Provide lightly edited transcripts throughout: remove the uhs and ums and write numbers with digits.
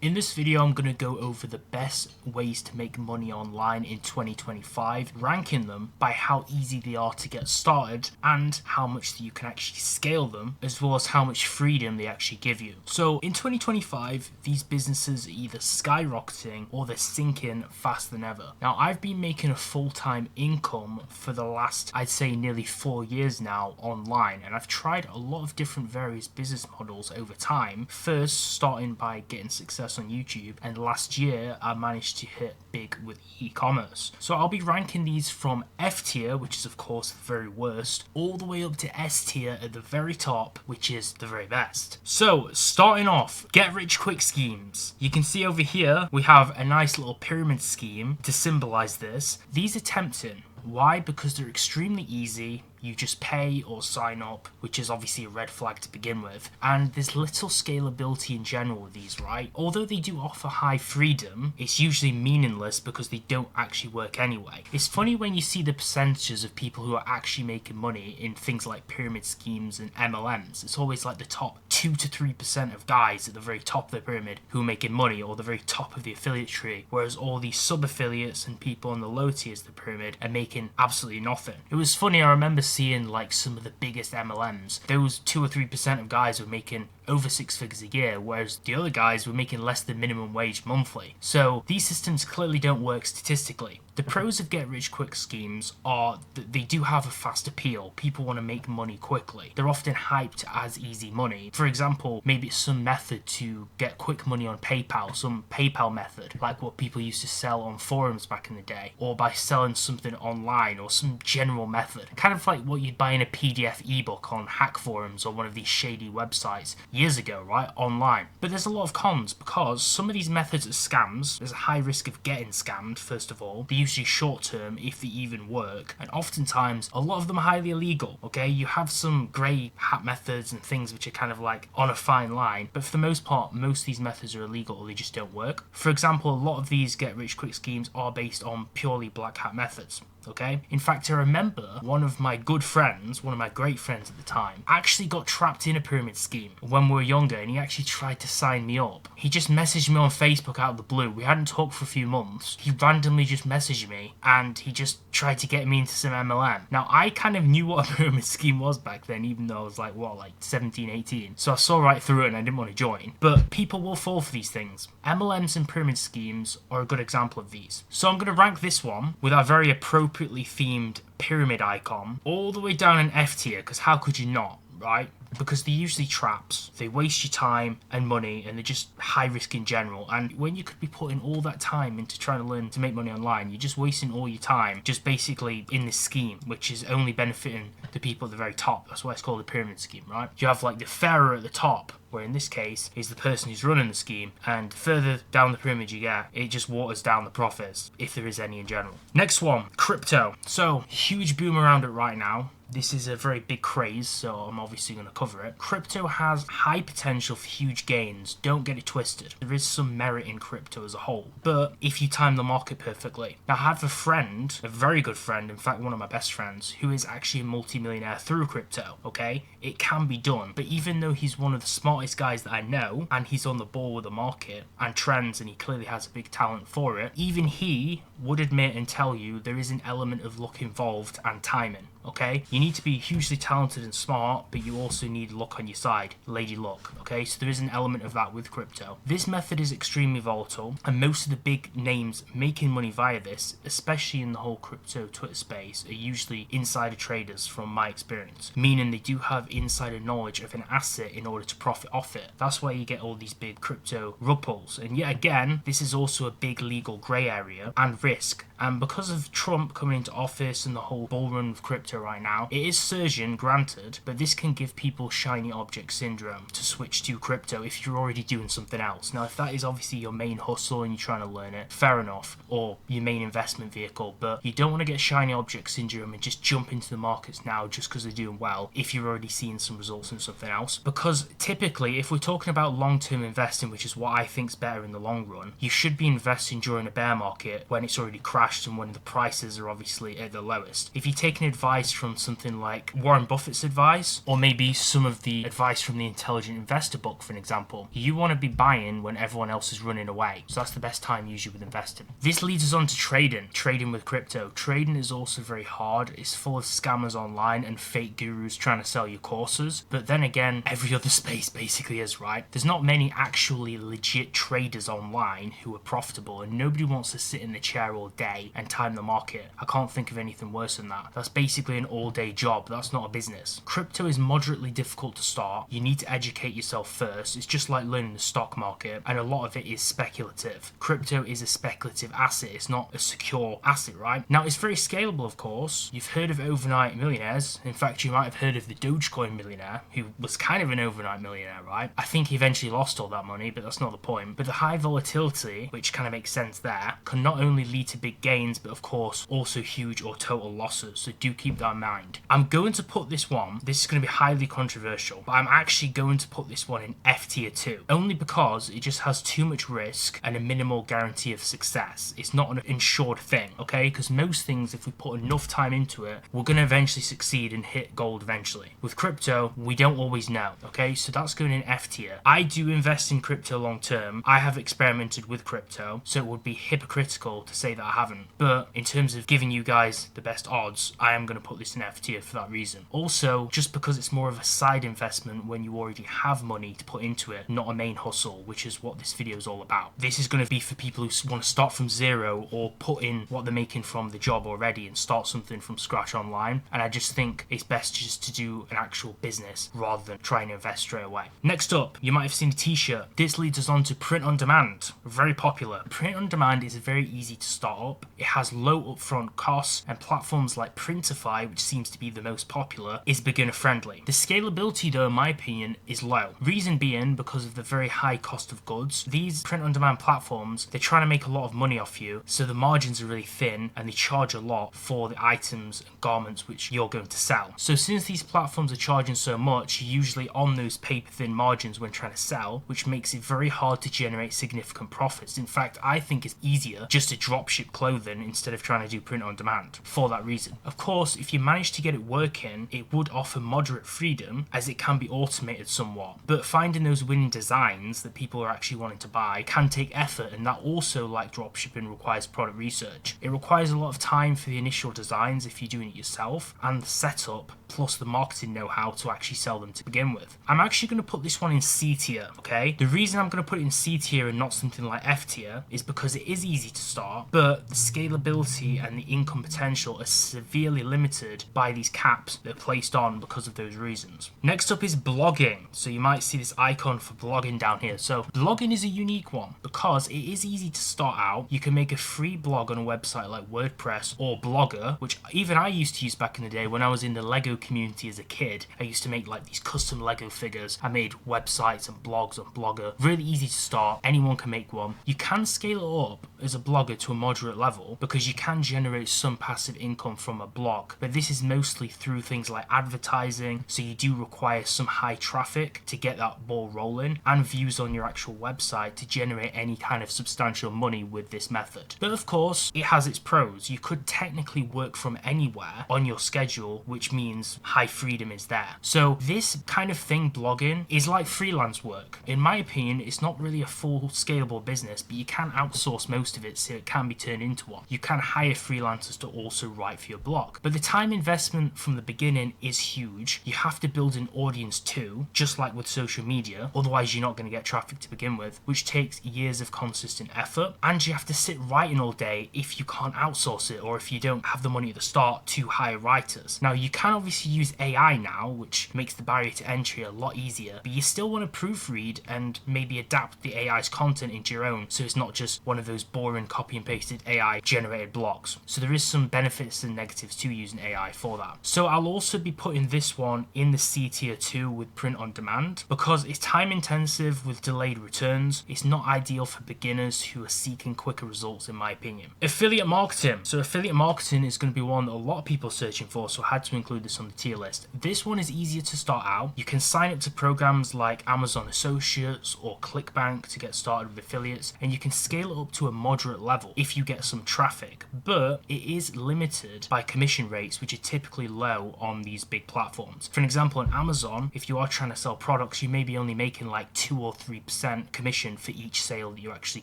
In this video, I'm going to go over the best ways to make money online in 2025, ranking them by how easy they are to get started and how much you can actually scale them, as well as how much freedom they actually give you. So in 2025, these businesses are either skyrocketing or they're sinking faster than ever. Now, I've been making a full-time income for the last, I'd say, nearly 4 years now online, and I've tried a lot of different various business models over time. First, starting by getting success on YouTube, and last year I managed to hit big with e-commerce. So I'll be ranking these from F tier, which is of course the very worst, all the way up to S tier at the very top, which is the very best. So starting off, get rich quick schemes. You can see over here we have a nice little pyramid scheme to symbolize this. These are tempting. Why? Because they're extremely easy. You just pay or sign up, which is obviously a red flag to begin with. And there's little scalability in general with these, right? Although they do offer high freedom, it's usually meaningless because they don't actually work anyway. It's funny when you see the percentages of people who are actually making money in things like pyramid schemes and MLMs. It's always like the top 2 to 3% of guys at the very top of the pyramid who are making money, or the very top of the affiliate tree, whereas all these sub-affiliates and people on the low tiers of the pyramid are making absolutely nothing. It was funny, I remember seeing like some of the biggest MLMs, those 2 or 3% of guys were making over 6 figures a year, whereas the other guys were making less than minimum wage monthly. So these systems clearly don't work statistically. The pros of get rich quick schemes are that they do have a fast appeal. People want to make money quickly. They're often hyped as easy money. For example, maybe it's some method to get quick money on PayPal, some PayPal method, like what people used to sell on forums back in the day, or by selling something online, or some general method. Kind of like what you'd buy in a PDF ebook on hack forums or one of these shady websites years ago, right, online. But there's a lot of cons, because some of these methods are scams. There's a high risk of getting scammed, first of all. They're usually short term, if they even work, and oftentimes a lot of them are highly illegal. Okay, you have some grey hat methods and things which are kind of like on a fine line, but for the most part, most of these methods are illegal or they just don't work. For example, a lot of these get rich quick schemes are based on purely black hat methods. Okay? In fact, I remember one of my good friends, one of my great friends at the time, actually got trapped in a pyramid scheme when we were younger, and he actually tried to sign me up. He just messaged me on Facebook out of the blue. We hadn't talked for a few months. He randomly just messaged me, and he just tried to get me into some MLM. Now, I kind of knew what a pyramid scheme was back then, even though I was like, 17, 18. So I saw right through it and I didn't want to join. But people will fall for these things. MLMs and pyramid schemes are a good example of these. So I'm going to rank this one with our very appropriately themed pyramid icon all the way down in F tier, because how could you not, right? Because they're usually traps, they waste your time and money, and they're just high risk in general. And when you could be putting all that time into trying to learn to make money online, you're just wasting all your time just basically in this scheme, which is only benefiting the people at the very top. That's why it's called a pyramid scheme, right? You have like the pharaoh at the top, where in this case is the person who's running the scheme, and the further down the pyramid you get, it just waters down the profits, if there is any in general. Next one, crypto. So huge boom around it right now. This is a very big craze, so I'm obviously going to cover it. Crypto has high potential for huge gains. Don't get it twisted. There is some merit in crypto as a whole, but if you time the market perfectly. Now, I have a friend, a very good friend, in fact one of my best friends, who is actually a multi-millionaire through crypto, okay? It can be done, but even though he's one of the smartest guys that I know, and he's on the ball with the market and trends, and he clearly has a big talent for it, even he would admit and tell you there is an element of luck involved and timing. Okay, you need to be hugely talented and smart, but you also need luck on your side, lady luck. Okay, so there is an element of that with crypto. This method is extremely volatile, and most of the big names making money via this, especially in the whole crypto Twitter space, are usually insider traders from my experience, meaning they do have insider knowledge of an asset in order to profit off it. That's why you get all these big crypto rug pulls. And yet again, this is also a big legal grey area and risk. And because of Trump coming into office and the whole bull run of crypto right now, it is surging, granted, but this can give people shiny object syndrome to switch to crypto if you're already doing something else. Now, if that is obviously your main hustle and you're trying to learn it, fair enough, or your main investment vehicle, but you don't want to get shiny object syndrome and just jump into the markets now just because they're doing well if you're already seeing some results in something else. Because typically, if we're talking about long-term investing, which is what I think is better in the long run, you should be investing during a bear market when it's already crashed crashed and when the prices are obviously at the lowest. If you're taking advice from something like Warren Buffett's advice, or maybe some of the advice from the Intelligent Investor book, for an example, you want to be buying when everyone else is running away. So that's the best time usually with investing. This leads us on to trading with crypto. Trading is also very hard. It's full of scammers online and fake gurus trying to sell you courses. But then again, every other space basically is, right? There's not many actually legit traders online who are profitable, and nobody wants to sit in the chair all day and time the market. I can't think of anything worse than that. That's basically an all-day job. That's not a business. Crypto is moderately difficult to start. You need to educate yourself first. It's just like learning the stock market, and a lot of it is speculative. Crypto is a speculative asset. It's not a secure asset, right? Now, it's very scalable, of course. You've heard of overnight millionaires. In fact, you might have heard of the Dogecoin millionaire, who was kind of an overnight millionaire, right? I think he eventually lost all that money, but that's not the point. But the high volatility, which kind of makes sense there, can not only lead to big gains, but of course also huge or total losses. So do keep that in mind. I'm going to put this is going to be highly controversial, but I'm actually going to put this one in F tier 2, only because it just has too much risk and a minimal guarantee of success. It's not an insured thing, okay? Because most things, if we put enough time into it, we're going to eventually succeed and hit gold eventually. With crypto, we don't always know, okay? So that's going in F tier. I do invest in crypto long term. I have experimented with crypto, so it would be hypocritical to say that I haven't. But in terms of giving you guys the best odds, I am going to put this in F tier for that reason. Also, just because it's more of a side investment when you already have money to put into it, not a main hustle, which is what this video is all about. This is going to be for people who want to start from zero or put in what they're making from the job already and start something from scratch online. And I just think it's best just to do an actual business rather than trying to invest straight away. Next up, you might have seen a t-shirt. This leads us on to print on demand. Very popular. Print on demand is very easy to start up. It has low upfront costs, and platforms like Printify, which seems to be the most popular, is beginner friendly. The scalability though, in my opinion, is low. Reason being because of the very high cost of goods. These print on demand platforms, they're trying to make a lot of money off you, so the margins are really thin and they charge a lot for the items and garments which you're going to sell. So since these platforms are charging so much, you're usually on those paper thin margins when trying to sell, which makes it very hard to generate significant profits. In fact, I think it's easier just to dropship clothing instead of trying to do print on demand for that reason. Of course, if you manage to get it working, it would offer moderate freedom as it can be automated somewhat. But finding those winning designs that people are actually wanting to buy can take effort, and that also, like dropshipping, requires product research. It requires a lot of time for the initial designs if you're doing it yourself, and the setup plus the marketing know-how to actually sell them to begin with. I'm actually going to put this one in C tier, okay? The reason I'm going to put it in C tier and not something like F tier is because it is easy to start, but the scalability and the income potential are severely limited by these caps that are placed on because of those reasons. Next up is blogging. So you might see this icon for blogging down here. So blogging is a unique one because it is easy to start out. You can make a free blog on a website like WordPress or Blogger, which even I used to use back in the day when I was in the Lego community as a kid. I used to make like these custom Lego figures. I made websites and blogs on Blogger. Really easy to start. Anyone can make one. You can scale it up as a blogger to a moderate level because you can generate some passive income from a blog, but this is mostly through things like advertising, so you do require some high traffic to get that ball rolling and views on your actual website to generate any kind of substantial money with this method. But of course, it has its pros. You could technically work from anywhere on your schedule, which means high freedom is there. So this kind of thing, blogging, is like freelance work. In my opinion, it's not really a full scalable business, but you can outsource most of it so it can be turned into one. You can hire freelancers to also write for your blog. But the time investment from the beginning is huge. You have to build an audience too, just like with social media, otherwise you're not going to get traffic to begin with, which takes years of consistent effort. And you have to sit writing all day if you can't outsource it, or if you don't have the money at the start to hire writers. Now you can obviously use AI now, which makes the barrier to entry a lot easier, but you still want to proofread and maybe adapt the AI's content into your own, so it's not just one of those boring copy and pasted AI generated blogs. So there is some benefits and negatives to using AI for that. So I'll also be putting this one in the C tier 2 with print on demand because it's time intensive with delayed returns. It's not ideal for beginners who are seeking quicker results, in my opinion. Affiliate marketing. So affiliate marketing is going to be one that a lot of people are searching for, so I had to include this on the tier list. This one is easier to start out. You can sign up to programs like Amazon Associates or ClickBank to get started with affiliates, and you can scale it up to a moderate level if you get some some traffic, but it is limited by commission rates, which are typically low on these big platforms. For an example, on Amazon, if you are trying to sell products, you may be only making like 2 or 3% commission for each sale that you actually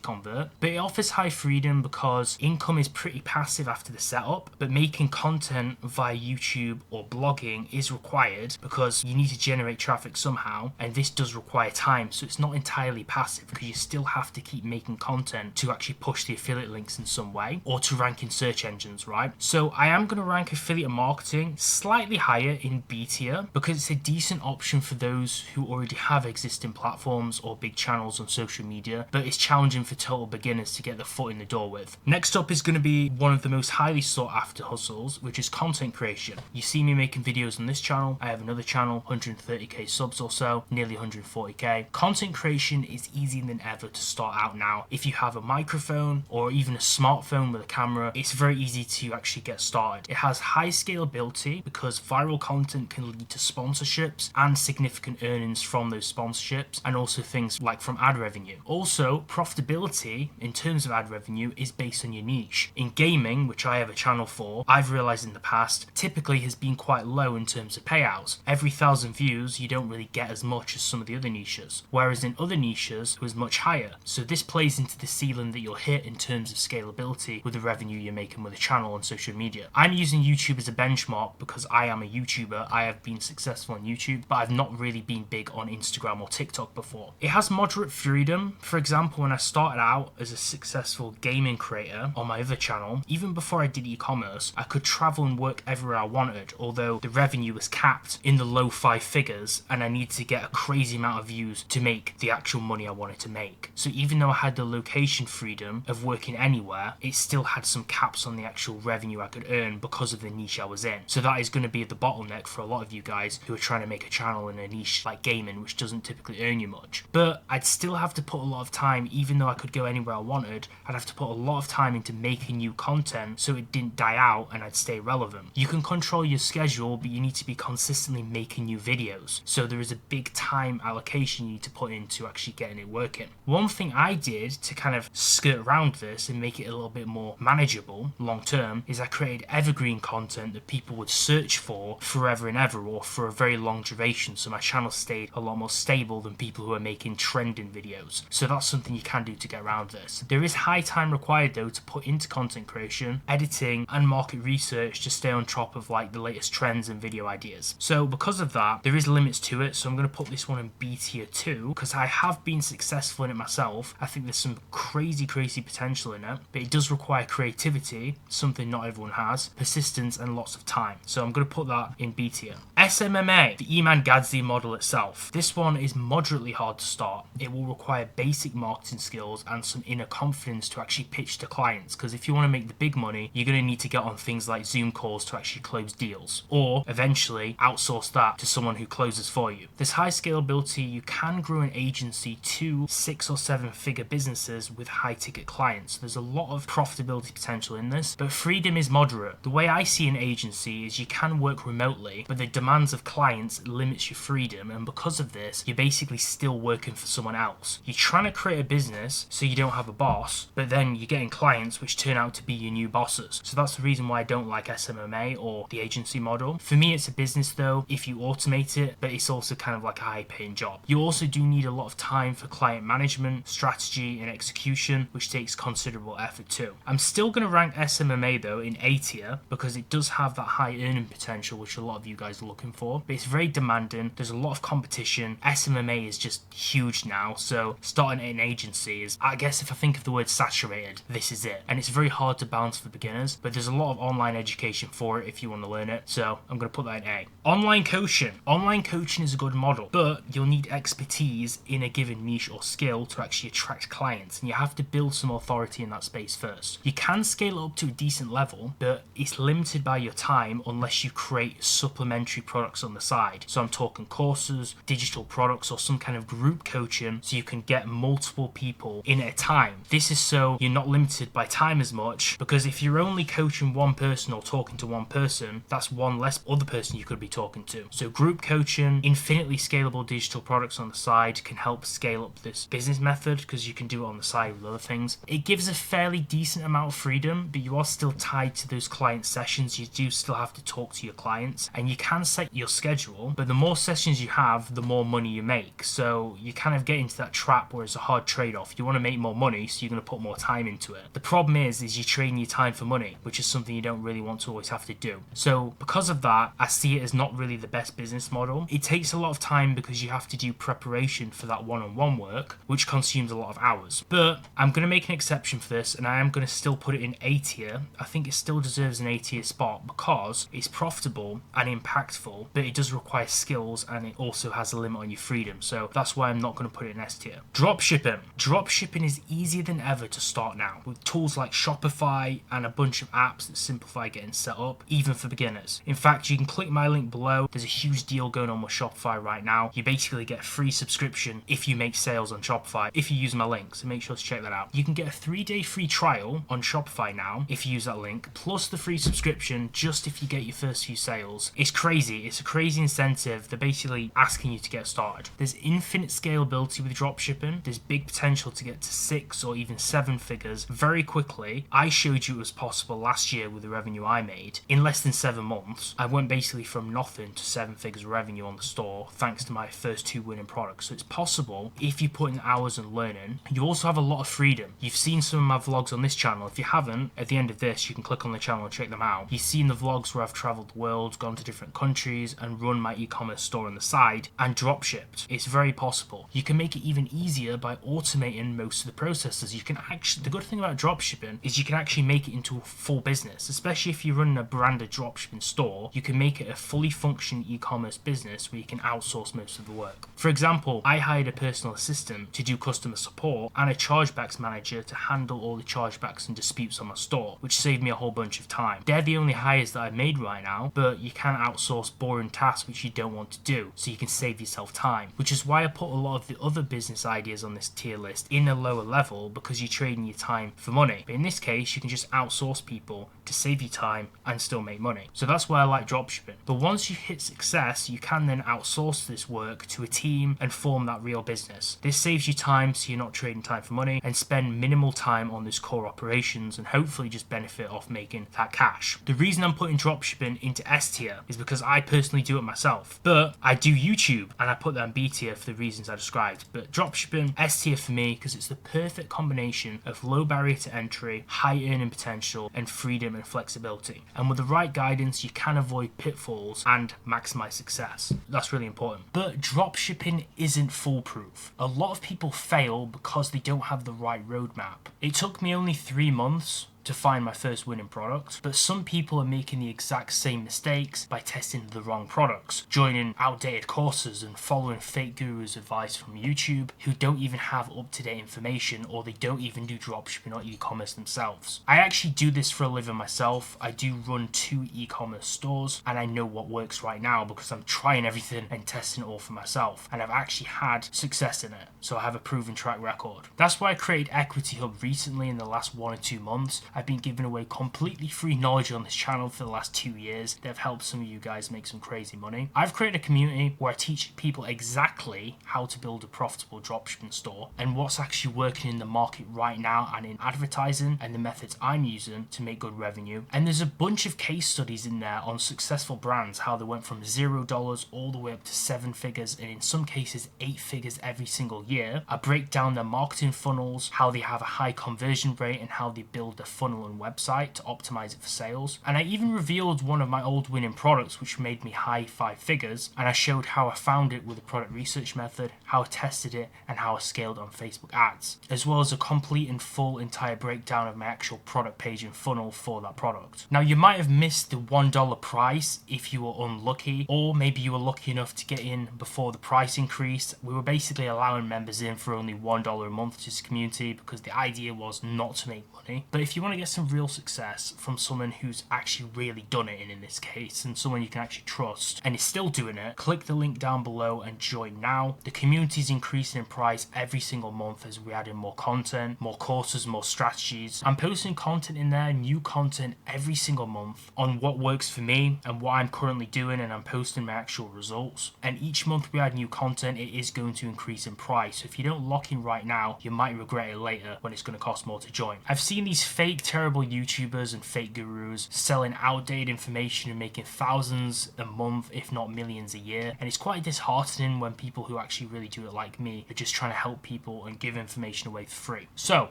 convert. But it offers high freedom because income is pretty passive after the setup, but making content via YouTube or blogging is required because you need to generate traffic somehow, and this does require time, so it's not entirely passive because you still have to keep making content to actually push the affiliate links in some way or to rank in search engines, right? So I am going to rank affiliate marketing slightly higher in B tier because it's a decent option for those who already have existing platforms or big channels on social media, but it's challenging for total beginners to get their foot in the door with. Next up is going to be one of the most highly sought after hustles, which is content creation. You see me making videos on this channel. I have another channel, 130k subs or so, nearly 140k. Content creation is easier than ever to start out now. If you have a microphone or even a smartphone with a camera, it's very easy to actually get started. It has high scalability because viral content can lead to sponsorships and significant earnings from those sponsorships, and also things like from ad revenue. Also, profitability in terms of ad revenue is based on your niche. In gaming, which I have a channel for, I've realized in the past, typically has been quite low in terms of payouts. Every 1,000 views, you don't really get as much as some of the other niches, whereas in other niches, it was much higher. So this plays into the ceiling that you'll hit in terms of scalability with the revenue you're making with a channel on social media. I'm using YouTube as a benchmark because I am a YouTuber. I have been successful on YouTube, but I've not really been big on Instagram or TikTok before. It has moderate freedom. For example, when I started out as a successful gaming creator on my other channel, even before I did e-commerce, I could travel and work everywhere I wanted, although the revenue was capped in the low 5 figures and I needed to get a crazy amount of views to make the actual money I wanted to make. So even though I had the location freedom of working anywhere, it still had some caps on the actual revenue I could earn because of the niche I was in. So that is going to be the bottleneck for a lot of you guys who are trying to make a channel in a niche like gaming, which doesn't typically earn you much. But I'd still have to put a lot of time, even though I could go anywhere I wanted, I'd have to put a lot of time into making new content so it didn't die out and I'd stay relevant. You can control your schedule, but you need to be consistently making new videos. So there is a big time allocation you need to put into actually getting it working. One thing I did to kind of skirt around this and make it a little bit more manageable long term is I created evergreen content that people would search for forever and ever, or for a very long duration, so my channel stayed a lot more stable than people who are making trending videos. So that's something you can do to get around this. There is high time required though to put into content creation, editing and market research to stay on top of like the latest trends and video ideas. So because of that, there is limits to it, so I'm going to put this one in B tier 2 because I have been successful in it myself. I think there's some crazy potential in it, but it does require creativity, something not everyone has, persistence and lots of time. So I'm going to put that in B tier. SMMA, the Iman Gadzhi model itself. This one is moderately hard to start. It will require basic marketing skills and some inner confidence to actually pitch to clients, because if you want to make the big money, you're going to need to get on things like Zoom calls to actually close deals, or eventually outsource that to someone who closes for you. There's high scalability. You can grow an agency to 6 or 7 figure businesses with high ticket clients. There's a lot of profitability potential in this, but freedom is moderate. The way I see an agency is you can work remotely, but the demands of clients limits your freedom, and because of this, you're basically still working for someone else. You're trying to create a business so you don't have a boss, but then you're getting clients which turn out to be your new bosses. So that's the reason why I don't like SMMA or the agency model. For me, it's a business though, if you automate it, but it's also kind of like a high paying job. You also do need a lot of time for client management, strategy and execution, which takes considerable effort too. I'm still going to rank SMMA though in A tier because it does have that high earning potential which a lot of you guys are looking for, but it's very demanding. There's a lot of competition. SMMA is just huge now, so starting an agency is, I guess if I think of the word saturated, this is it. And it's very hard to balance for beginners, but there's a lot of online education for it if you want to learn it, so I'm going to put that in A. Online coaching. Online coaching is a good model, but you'll need expertise in a given niche or skill to actually attract clients, and you have to build some authority in that space first. You can scale up to a decent level, but it's limited by your time unless you create supplementary products on the side. So I'm talking courses, digital products, or some kind of group coaching so you can get multiple people in at a time. This is so you're not limited by time as much, because if you're only coaching one person or talking to one person, that's one less other person you could be talking to. So group coaching, infinitely scalable digital products on the side can help scale up this business method because you can do it on the side with other things. It gives a fairly decent decent amount of freedom, but you are still tied to those client sessions. You do still have to talk to your clients, and you can set your schedule, but the more sessions you have, the more money you make. So you kind of get into that trap where it's a hard trade-off. You want to make more money, so you're going to put more time into it. The problem is you're trading your time for money, which is something you don't really want to always have to do. So because of that, I see it as not really the best business model. It takes a lot of time because you have to do preparation for that one-on-one work, which consumes a lot of hours. But I'm going to make an exception for this, and I am going to still put it in A tier. I think it still deserves an A tier spot because it's profitable and impactful, but it does require skills, and it also has a limit on your freedom. So that's why I'm not going to put it in S tier. Dropshipping. Dropshipping is easier than ever to start now with tools like Shopify and a bunch of apps that simplify getting set up, even for beginners. In fact, you can click my link below. There's a huge deal going on with Shopify right now. You basically get a free subscription if you make sales on Shopify if you use my link, so make sure to check that out. You can get a 3-day free trial on Shopify now if you use that link, plus the free subscription just if you get your first few sales. It's crazy. It's a crazy incentive. They're basically asking you to get started. There's infinite scalability with dropshipping. There's big potential to get to 6 or even 7 figures very quickly. I showed you it was possible last year with the revenue I made. In less than 7 months, I went basically from nothing to 7 figures revenue on the store thanks to my first 2 winning products. So it's possible if you put in hours and learning. You also have a lot of freedom. You've seen some of my vlogs on this channel. If you haven't, at the end of this, you can click on the channel and check them out. You've seen the vlogs where I've traveled the world, gone to different countries, and run my e-commerce store on the side and dropshipped. It's very possible. You can make it even easier by automating most of the processes. You can actually, the good thing about dropshipping is you can actually make it into a full business, especially if you're running a branded dropshipping store. You can make it a fully functioning e-commerce business where you can outsource most of the work. For example, I hired a personal assistant to do customer support and a chargebacks manager to handle all the chargebacks and disputes on my store, which saved me a whole bunch of time. They're the only hires that I've made right now, but you can outsource boring tasks which you don't want to do, so you can save yourself time, which is why I put a lot of the other business ideas on this tier list in a lower level, because you're trading your time for money. But in this case, you can just outsource people to save you time and still make money. So that's why I like dropshipping. But once you hit success, you can then outsource this work to a team and form that real business. This saves you time, so you're not trading time for money, and spend minimal time on those core operations and hopefully just benefit off making that cash. The reason I'm putting dropshipping into S tier is because I personally do it myself, but I do YouTube and I put that in B tier for the reasons I described. But dropshipping, S tier for me, because it's the perfect combination of low barrier to entry, high earning potential, and freedom and flexibility. And with the right guidance, you can avoid pitfalls and maximize success. That's really important. But dropshipping isn't foolproof. A lot of people fail because they don't have the right roadmap. It took me only 3 months to find my first winning product, but some people are making the exact same mistakes by testing the wrong products, joining outdated courses and following fake gurus' advice from YouTube who don't even have up-to-date information, or they don't even do dropshipping or e-commerce themselves. I actually do this for a living myself. I do run 2 e-commerce stores, and I know what works right now because I'm trying everything and testing it all for myself, and I've actually had success in it, so I have a proven track record. That's why I created Equity Hub recently in the last 1 or 2 months. I've been giving away completely free knowledge on this channel for the last 2 years that have helped some of you guys make some crazy money. I've created a community where I teach people exactly how to build a profitable dropshipping store and what's actually working in the market right now and in advertising and the methods I'm using to make good revenue. And there's a bunch of case studies in there on successful brands, how they went from $0 all the way up to 7 figures and in some cases 8 figures every single year. I break down their marketing funnels, how they have a high conversion rate and how they build their funnel and website to optimize it for sales. And I even revealed one of my old winning products which made me high 5 figures, and I showed how I found it with a product research method, how I tested it, and how I scaled on Facebook ads, as well as a complete and full entire breakdown of my actual product page and funnel for that product. Now you might have missed the $1 price if you were unlucky, or maybe you were lucky enough to get in before the price increased. We were basically allowing members in for only $1 a month to this community because the idea was not to make money. But if you want want to get some real success from someone who's actually really done it in this case, and someone you can actually trust and is still doing it, click the link down below and join now. The community is increasing in price every single month as we add in more content, more courses, more strategies. I'm posting content in there, new content every single month on what works for me and what I'm currently doing, and I'm posting my actual results. And each month we add new content, it is going to increase in price. So if you don't lock in right now, you might regret it later when it's going to cost more to join. I've seen these fake, terrible YouTubers and fake gurus selling outdated information and making thousands a month, if not millions a year. And it's quite disheartening when people who actually really do it like me are just trying to help people and give information away for free. So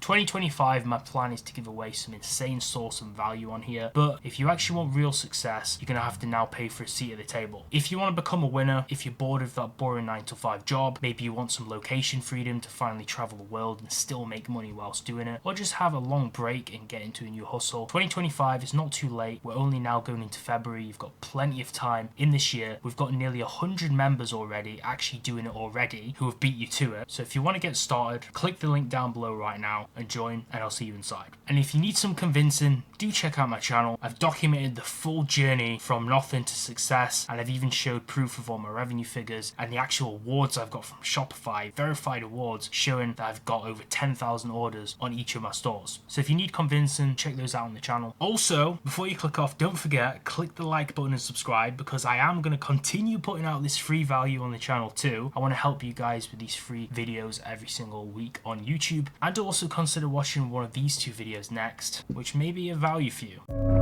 2025, my plan is to give away some insane source and value on here. But if you actually want real success, you're going to have to now pay for a seat at the table. If you want to become a winner, if you're bored of that boring 9-to-5 job, maybe you want some location freedom to finally travel the world and still make money whilst doing it, or just have a long break and get into a new hustle, 2025 is not too late. We're only now going into February. You've got plenty of time in this year. We've got nearly 100 members already actually doing it already who have beat you to it. So if you want to get started, click the link down below right now and join, and I'll see you inside. And if you need some convincing, do check out my channel. I've documented the full journey from nothing to success, and I've even showed proof of all my revenue figures and the actual awards I've got from Shopify, verified awards showing that I've got over 10,000 orders on each of my stores. So if you need convincing, check those out on the channel. Also, before you click off, don't forget, click the like button and subscribe, because I am going to continue putting out this free value on the channel too. I want to help you guys with these free videos every single week on YouTube, and also consider watching one of these two videos next, which may be of value for you.